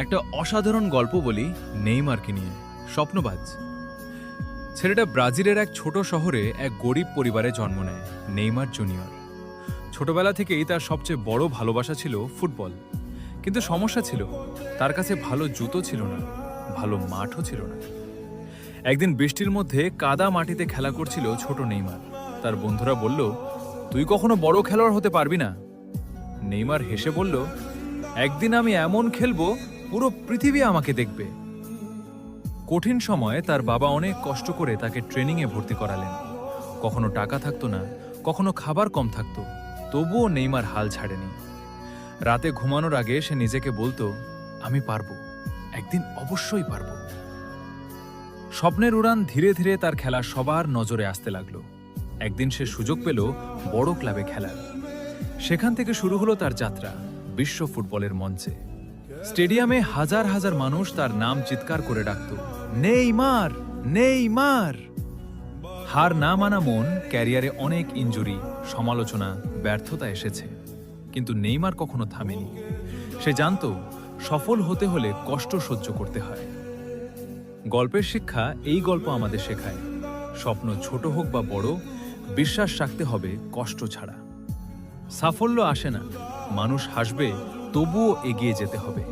একটা অসাধারণ গল্প বলি নেইমারকে নিয়ে। স্বপ্নবাজ ছেলেটা ব্রাজিলের এক ছোট শহরে এক গরিব পরিবারে জন্ম নেয়। নেইমার জুনিয়র ছোটবেলা থেকেই তার সবচেয়ে বড় ভালোবাসা ছিল ফুটবল। কিন্তু সমস্যা ছিল, তার কাছে ভালো জুতো ছিল না, ভালো মাঠও ছিল না। একদিন বৃষ্টির মধ্যে কাদা মাটিতে খেলা করছিল ছোট নেইমার। তার বন্ধুরা বলল, তুই কখনো বড় খেলোয়াড় হতে পারবি না। নেইমার হেসে বলল, একদিন আমি এমন খেলবো পুরো পৃথিবী আমাকে দেখবে। কঠিন সময়ে তার বাবা অনেক কষ্ট করে তাকে ট্রেনিংয়ে ভর্তি করালেন। কখনো টাকা থাকতো না, কখনো খাবার কম থাকতো, তবুও নেইমার হাল ছাড়েনি। রাতে ঘুমানোর আগে সে নিজেকে বলতো, আমি পারবো, একদিন অবশ্যই পারবো। স্বপ্নের উড়ান ধীরে ধীরে তার খেলা সবার নজরে আসতে লাগলো। একদিন সে সুযোগ পেল বড় ক্লাবে খেলার। সেখান থেকে শুরু হলো তার যাত্রা বিশ্ব ফুটবলের মঞ্চে। স্টেডিয়ামে হাজার হাজার মানুষ তার নাম চিৎকার করে ডাকত, নেইমার, নেইমার। হার না মানা মন, ক্যারিয়ারে অনেক ইনজুরি, সমালোচনা, ব্যর্থতা এসেছে, কিন্তু নেইমার কখনো থামেনি। সে জানতো সফল হতে হলে কষ্ট সহ্য করতে হয়। গল্পের শিক্ষা এই গল্প আমাদের শেখায়, স্বপ্ন ছোট হোক বা বড়, বিশ্বাস রাখতে হবে কষ্ট ছাড়া। সাফল্য আসে না, মানুষ হাসবে, তবুও এগিয়ে যেতে হবে।